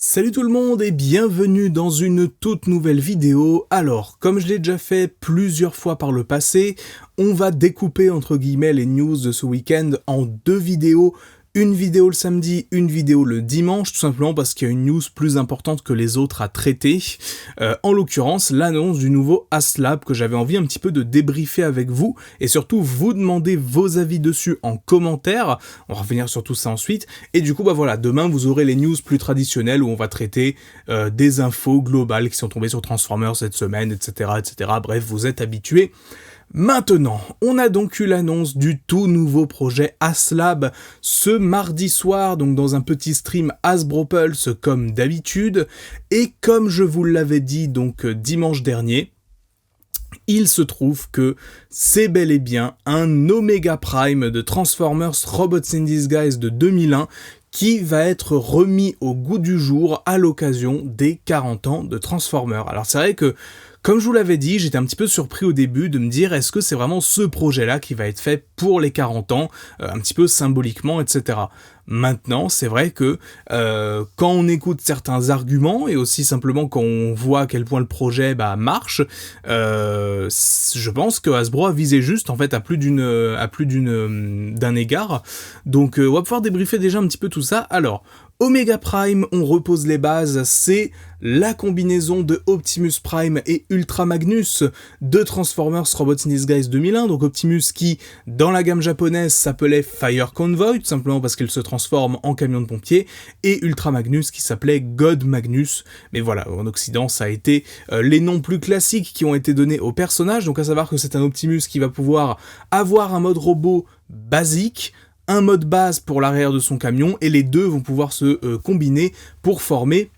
Salut tout le monde et bienvenue dans une toute nouvelle vidéo. Alors, comme je l'ai déjà fait plusieurs fois par le passé, on va découper entre guillemets les news de ce week-end en deux vidéos. Une vidéo le samedi, une vidéo le dimanche, tout simplement parce qu'il y a une news plus importante que les autres à traiter. En l'occurrence, l'annonce du nouveau Aslab que j'avais envie un petit peu de débriefer avec vous et surtout vous demander vos avis dessus en commentaire. On va revenir sur tout ça ensuite. Et du coup, voilà, demain vous aurez les news plus traditionnelles où on va traiter des infos globales qui sont tombées sur Transformers cette semaine, etc., etc. Bref, vous êtes habitués. Maintenant, on a donc eu l'annonce du tout nouveau projet Aslab ce mardi soir, donc dans un petit stream Hasbro Pulse comme d'habitude, et comme je vous l'avais dit donc dimanche dernier, il se trouve que c'est bel et bien un Omega Prime de Transformers Robots in Disguise de 2001 qui va être remis au goût du jour à l'occasion des 40 ans de Transformers. Alors c'est vrai que, comme je vous l'avais dit, j'étais un petit peu surpris au début de me dire est-ce que c'est vraiment ce projet-là qui va être fait pour les 40 ans, un petit peu symboliquement, etc. Maintenant, c'est vrai que quand on écoute certains arguments et aussi simplement quand on voit à quel point le projet marche, je pense que Hasbro a visé juste en fait à plus d'un égard. Donc on va pouvoir débriefer déjà un petit peu tout ça. Alors, Omega Prime, on repose les bases, c'est la combinaison de Optimus Prime et Ultra Magnus de Transformers Robots in Disguise 2001, donc Optimus qui, dans la gamme japonaise, s'appelait Fire Convoy, tout simplement parce qu'il se transforme en camion de pompier, et Ultra Magnus qui s'appelait God Magnus, mais voilà, en Occident, ça a été les noms plus classiques qui ont été donnés aux personnages, donc à savoir que c'est un Optimus qui va pouvoir avoir un mode robot basique, un mode base pour l'arrière de son camion, et les deux vont pouvoir se combiner pour former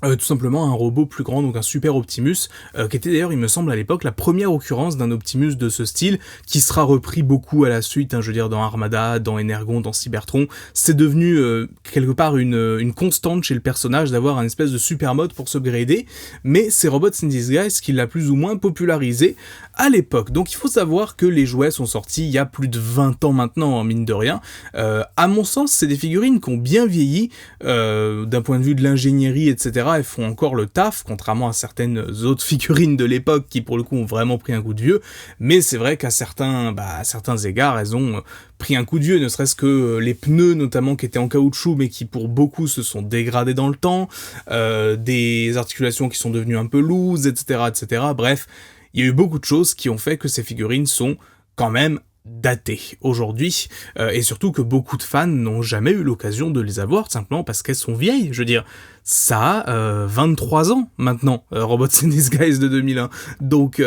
tout simplement un robot plus grand, donc un Super Optimus, qui était d'ailleurs, il me semble à l'époque, la première occurrence d'un Optimus de ce style, qui sera repris beaucoup à la suite, je veux dire dans Armada, dans Energon, dans Cybertron. C'est devenu quelque part une constante chez le personnage d'avoir un espèce de super mode pour s'upgrader, mais c'est Robots in Disguise qui l'a plus ou moins popularisé à l'époque. Donc il faut savoir que les jouets sont sortis il y a plus de 20 ans maintenant, mine de rien. À mon sens, c'est des figurines qui ont bien vieilli, d'un point de vue de l'ingénierie, etc., elles font encore le taf, contrairement à certaines autres figurines de l'époque qui pour le coup ont vraiment pris un coup de vieux, mais c'est vrai qu'à certains égards, elles ont pris un coup de vieux, ne serait-ce que les pneus notamment qui étaient en caoutchouc mais qui pour beaucoup se sont dégradés dans le temps, des articulations qui sont devenues un peu loose, etc., etc. Bref, il y a eu beaucoup de choses qui ont fait que ces figurines sont quand même datées aujourd'hui, et surtout que beaucoup de fans n'ont jamais eu l'occasion de les avoir, simplement parce qu'elles sont vieilles. Je veux dire, ça a 23 ans maintenant, Robots in Disguise de 2001. Donc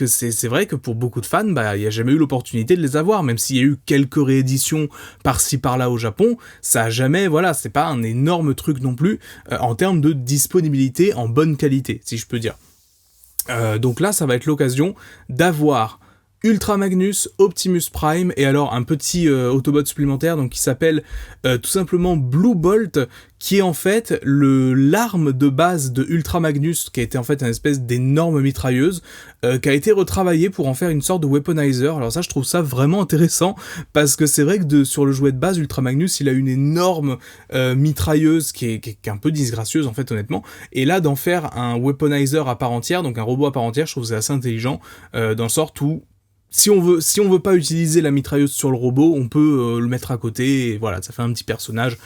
c'est vrai que pour beaucoup de fans, il n'y a jamais eu l'opportunité de les avoir, même s'il y a eu quelques rééditions par-ci par-là au Japon, ça a jamais, c'est pas un énorme truc non plus, en termes de disponibilité en bonne qualité, si je peux dire. Donc là, ça va être l'occasion d'avoir Ultra Magnus, Optimus Prime, et alors un petit Autobot supplémentaire donc qui s'appelle tout simplement Blue Bolt, qui est en fait l'arme de base de Ultra Magnus, qui a été en fait une espèce d'énorme mitrailleuse, qui a été retravaillée pour en faire une sorte de weaponizer. Alors ça, je trouve ça vraiment intéressant, parce que c'est vrai que sur le jouet de base, Ultra Magnus, il a une énorme mitrailleuse qui est un peu disgracieuse en fait, honnêtement, et là d'en faire un weaponizer à part entière, donc un robot à part entière, je trouve que c'est assez intelligent, dans le sort où si on veut pas utiliser la mitrailleuse sur le robot, on peut le mettre à côté, et voilà, ça fait un petit personnage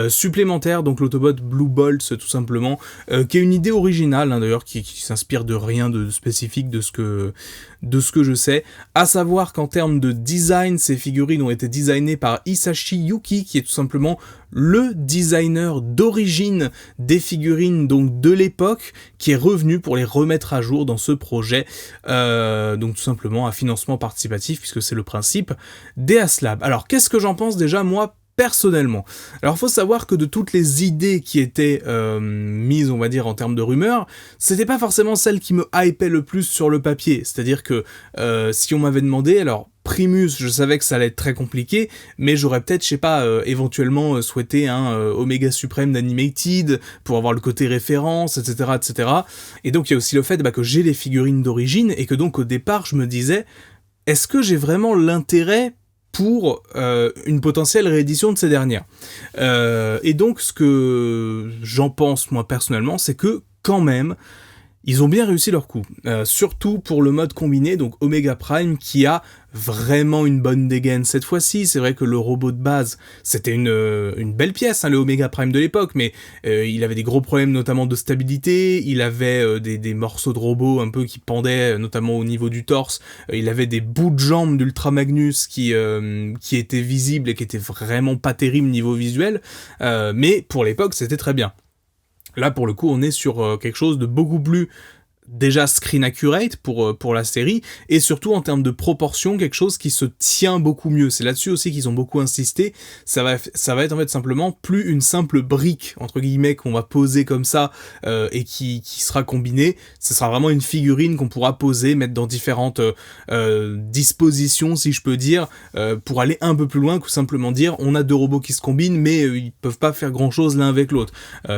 supplémentaire, donc l'Autobot Blue Bolt, tout simplement, qui est une idée originale, d'ailleurs, qui s'inspire de rien de spécifique de ce que je sais, à savoir qu'en termes de design, ces figurines ont été designées par Hisashi Yuki, qui est tout simplement le designer d'origine des figurines donc de l'époque, qui est revenu pour les remettre à jour dans ce projet, donc tout simplement à financement participatif, puisque c'est le principe des Aslab. Alors qu'est-ce que j'en pense déjà moi personnellement? Alors faut savoir que de toutes les idées qui étaient mises, on va dire, en termes de rumeurs, c'était pas forcément celle qui me hypait le plus sur le papier, c'est-à-dire que si on m'avait demandé, alors Primus, je savais que ça allait être très compliqué, mais j'aurais peut-être, éventuellement souhaité un Omega Supreme d'Animated, pour avoir le côté référence, etc., etc. Et donc il y a aussi le fait que j'ai les figurines d'origine, et que donc au départ je me disais, est-ce que j'ai vraiment l'intérêt pour une potentielle réédition de ces dernières. Et donc ce que j'en pense moi personnellement, c'est que quand même, ils ont bien réussi leur coup, surtout pour le mode combiné, donc Omega Prime, qui a vraiment une bonne dégaine cette fois-ci. C'est vrai que le robot de base, c'était une belle pièce, hein, le Omega Prime de l'époque, mais il avait des gros problèmes notamment de stabilité, il avait des morceaux de robot un peu qui pendaient, notamment au niveau du torse, il avait des bouts de jambes d'Ultra Magnus qui étaient visibles et qui étaient vraiment pas terribles niveau visuel, mais pour l'époque, c'était très bien. Là, pour le coup, on est sur quelque chose de beaucoup plus déjà screen accurate pour la série, et surtout en termes de proportion, quelque chose qui se tient beaucoup mieux. C'est là-dessus aussi qu'ils ont beaucoup insisté. Ça va être en fait simplement plus une simple brique, entre guillemets, qu'on va poser comme ça, et qui sera combinée. Ce sera vraiment une figurine qu'on pourra poser, mettre dans différentes dispositions, si je peux dire, pour aller un peu plus loin que simplement dire on a deux robots qui se combinent, mais ils peuvent pas faire grand-chose l'un avec l'autre.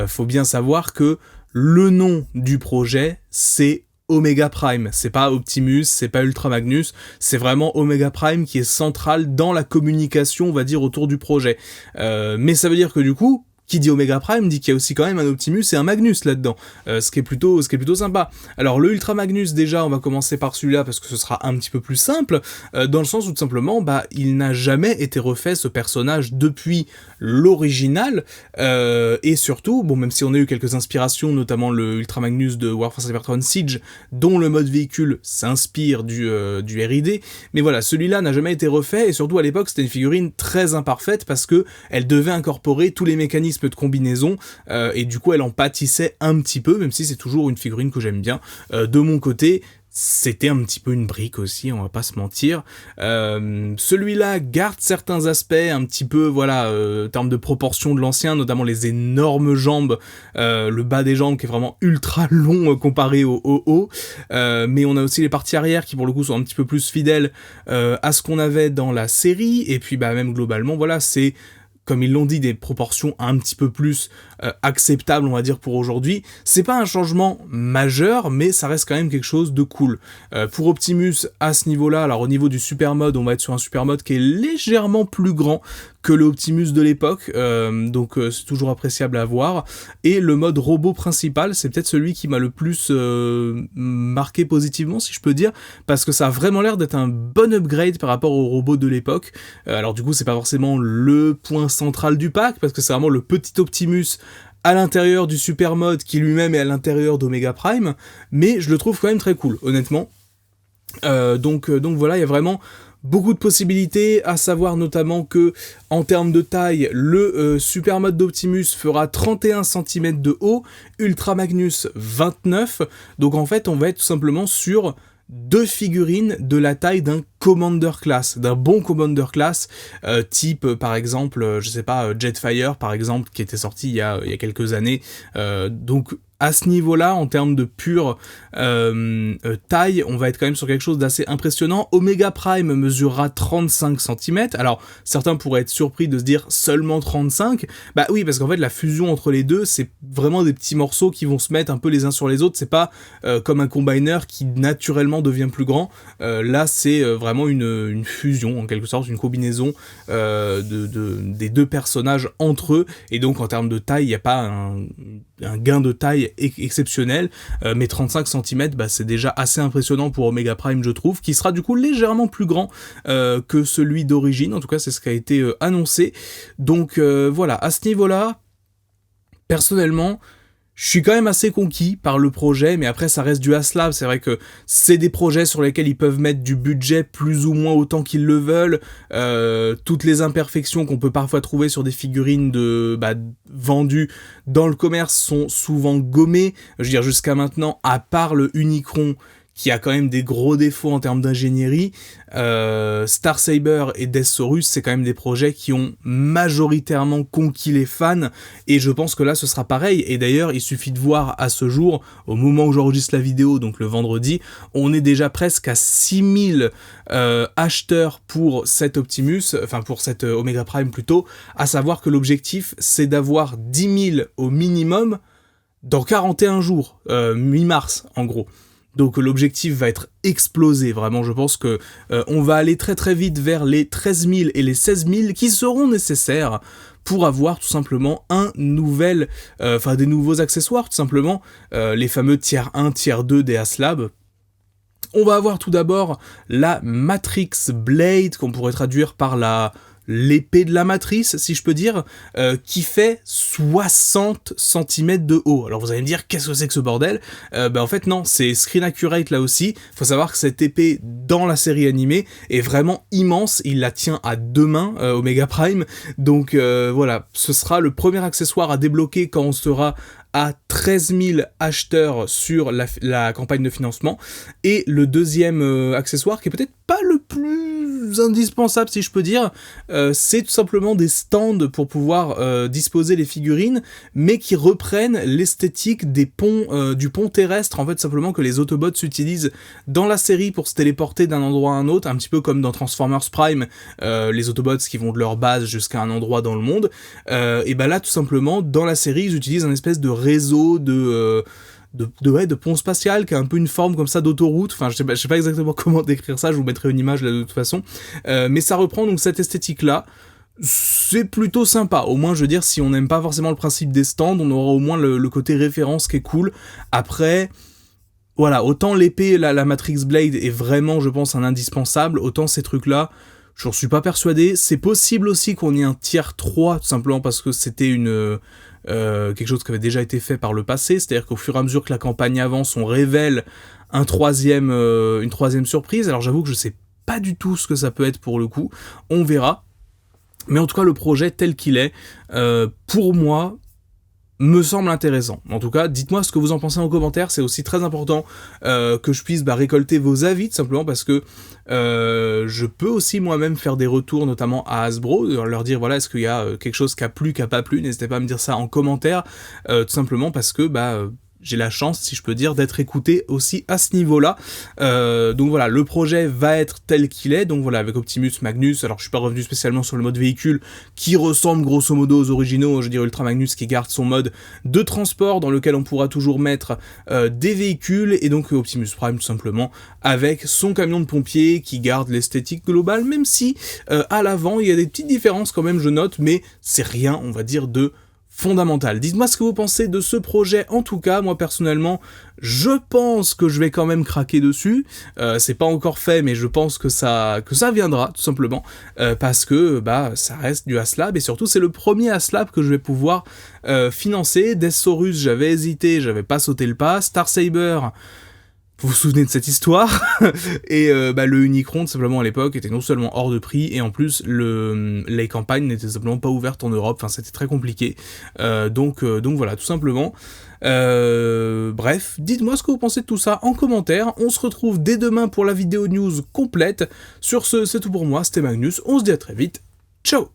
Faut bien savoir que le nom du projet, c'est Omega Prime. C'est pas Optimus, c'est pas Ultra Magnus, c'est vraiment Omega Prime qui est central dans la communication, on va dire, autour du projet. Mais ça veut dire que du coup, qui dit Omega Prime dit qu'il y a aussi quand même un Optimus et un Magnus là-dedans, ce qui est plutôt sympa. Alors le Ultra Magnus, déjà, on va commencer par celui-là parce que ce sera un petit peu plus simple, dans le sens où tout simplement, il n'a jamais été refait, ce personnage, depuis l'original, et surtout, bon, même si on a eu quelques inspirations, notamment le Ultra Magnus de Warfare Cybertron Siege, dont le mode véhicule s'inspire du R.I.D., mais voilà, celui-là n'a jamais été refait, et surtout à l'époque, c'était une figurine très imparfaite parce que elle devait incorporer tous les mécanismes de combinaison, et du coup elle en pâtissait un petit peu, même si c'est toujours une figurine que j'aime bien. De mon côté, c'était un petit peu une brique aussi, on va pas se mentir. Celui-là garde certains aspects un petit peu, voilà, en termes de proportion de l'ancien, notamment les énormes jambes, le bas des jambes qui est vraiment ultra long comparé au haut, mais on a aussi les parties arrière qui pour le coup sont un petit peu plus fidèles à ce qu'on avait dans la série, et puis même globalement, voilà, c'est, comme ils l'ont dit, des proportions un petit peu plus acceptables, on va dire, pour aujourd'hui. C'est pas un changement majeur, mais ça reste quand même quelque chose de cool. Pour Optimus, à ce niveau-là, alors au niveau du super mode, on va être sur un super mode qui est légèrement plus grand que le Optimus de l'époque, donc c'est toujours appréciable à voir. Et le mode robot principal, c'est peut-être celui qui m'a le plus marqué positivement, si je peux dire, parce que ça a vraiment l'air d'être un bon upgrade par rapport au robot de l'époque. Alors du coup, c'est pas forcément le point central du pack, parce que c'est vraiment le petit Optimus à l'intérieur du super mode qui lui-même est à l'intérieur d'Omega Prime, mais je le trouve quand même très cool, honnêtement. Donc voilà, il y a vraiment beaucoup de possibilités, à savoir notamment que, en termes de taille, le super mode d'Optimus fera 31 cm de haut, Ultra Magnus 29, donc en fait on va être tout simplement sur deux figurines de la taille d'un Commander Class, d'un bon Commander Class, type par exemple, je sais pas, Jetfire par exemple, qui était sorti il y a quelques années, donc à ce niveau-là, en termes de pure taille, on va être quand même sur quelque chose d'assez impressionnant. Omega Prime mesurera 35 cm. Alors, certains pourraient être surpris de se dire seulement 35. Bah oui, parce qu'en fait, la fusion entre les deux, c'est vraiment des petits morceaux qui vont se mettre un peu les uns sur les autres. C'est pas comme un combiner qui naturellement devient plus grand. Là, c'est vraiment une fusion, en quelque sorte, une combinaison des deux personnages entre eux. Et donc, en termes de taille, il n'y a pas un gain de taille exceptionnel, mais 35 cm, c'est déjà assez impressionnant pour Omega Prime, je trouve, qui sera du coup légèrement plus grand que celui d'origine, en tout cas c'est ce qui a été annoncé. Donc voilà, à ce niveau-là, personnellement, je suis quand même assez conquis par le projet, mais après ça reste du HasLab, c'est vrai que c'est des projets sur lesquels ils peuvent mettre du budget plus ou moins autant qu'ils le veulent, toutes les imperfections qu'on peut parfois trouver sur des figurines vendues dans le commerce sont souvent gommées, je veux dire jusqu'à maintenant, à part le Unicron, qui a quand même des gros défauts en termes d'ingénierie, Star Saber et Deathsaurus, c'est quand même des projets qui ont majoritairement conquis les fans, et je pense que là ce sera pareil, et d'ailleurs il suffit de voir à ce jour, au moment où j'enregistre la vidéo, donc le vendredi, on est déjà presque à 6000 acheteurs pour cet Optimus, enfin pour cet Omega Prime plutôt, à savoir que l'objectif c'est d'avoir 10 000 au minimum dans 41 jours, mi-mars en gros. Donc l'objectif va être explosé, vraiment je pense que on va aller très très vite vers les 13 000 et les 16 000 qui seront nécessaires pour avoir tout simplement des nouveaux accessoires, tout simplement, les fameux tier 1, tier 2 des Aslab. On va avoir tout d'abord la Matrix Blade, qu'on pourrait traduire par l'épée de la matrice, si je peux dire, qui fait 60 cm de haut. Alors vous allez me dire, qu'est-ce que c'est que ce bordel ? En fait non, c'est screen accurate là aussi. Faut savoir que cette épée, dans la série animée, est vraiment immense. Il la tient à 2 mains, Omega Prime. Donc voilà, ce sera le premier accessoire à débloquer quand on sera à 13 000 acheteurs sur la campagne de financement, et le deuxième accessoire, qui est peut-être pas le plus indispensable si je peux dire, c'est tout simplement des stands pour pouvoir disposer les figurines, mais qui reprennent l'esthétique des ponts, du pont terrestre, en fait simplement que les Autobots utilisent dans la série pour se téléporter d'un endroit à un autre, un petit peu comme dans Transformers Prime, les Autobots qui vont de leur base jusqu'à un endroit dans le monde, et là tout simplement dans la série ils utilisent un espèce de réseau de pont spatial qui a un peu une forme comme ça d'autoroute, enfin je sais pas exactement comment décrire ça, je vous mettrai une image là de toute façon, mais ça reprend donc cette esthétique là, c'est plutôt sympa, au moins je veux dire si on n'aime pas forcément le principe des stands, on aura au moins le côté référence qui est cool. Après voilà, autant l'épée, la Matrix Blade est vraiment je pense un indispensable, autant ces trucs là j'en suis pas persuadé. C'est possible aussi qu'on ait un tier 3 tout simplement parce que c'était quelque chose qui avait déjà été fait par le passé, c'est-à-dire qu'au fur et à mesure que la campagne avance, on révèle une troisième surprise. Alors j'avoue que je sais pas du tout ce que ça peut être pour le coup, on verra. Mais en tout cas, le projet tel qu'il est, pour moi, me semble intéressant. En tout cas, dites-moi ce que vous en pensez en commentaire, c'est aussi très important que je puisse récolter vos avis, tout simplement parce que je peux aussi moi-même faire des retours, notamment à Hasbro, leur dire voilà, est-ce qu'il y a quelque chose qui a plu, qui a pas plu, n'hésitez pas à me dire ça en commentaire, tout simplement parce que j'ai la chance, si je peux dire, d'être écouté aussi à ce niveau-là. Donc voilà, le projet va être tel qu'il est, donc voilà, avec Optimus, Magnus, alors je suis pas revenu spécialement sur le mode véhicule, qui ressemble grosso modo aux originaux, je veux dire Ultra Magnus qui garde son mode de transport, dans lequel on pourra toujours mettre des véhicules, et donc Optimus Prime tout simplement, avec son camion de pompier, qui garde l'esthétique globale, même si à l'avant, il y a des petites différences quand même, je note, mais c'est rien, on va dire, de fondamental. Dites-moi ce que vous pensez de ce projet. En tout cas, moi personnellement, je pense que je vais quand même craquer dessus. C'est pas encore fait, mais je pense que ça viendra, tout simplement, parce que ça reste du Aslab, et surtout c'est le premier Aslab que je vais pouvoir financer. Deathsaurus, j'avais hésité, j'avais pas sauté le pas. Star Saber, vous vous souvenez de cette histoire. Et le Unicron, simplement à l'époque, était non seulement hors de prix, et en plus les campagnes n'étaient simplement pas ouvertes en Europe, enfin c'était très compliqué. Donc voilà, tout simplement. Bref, dites-moi ce que vous pensez de tout ça en commentaire. On se retrouve dès demain pour la vidéo news complète. Sur ce, c'est tout pour moi, c'était Magnus, on se dit à très vite. Ciao!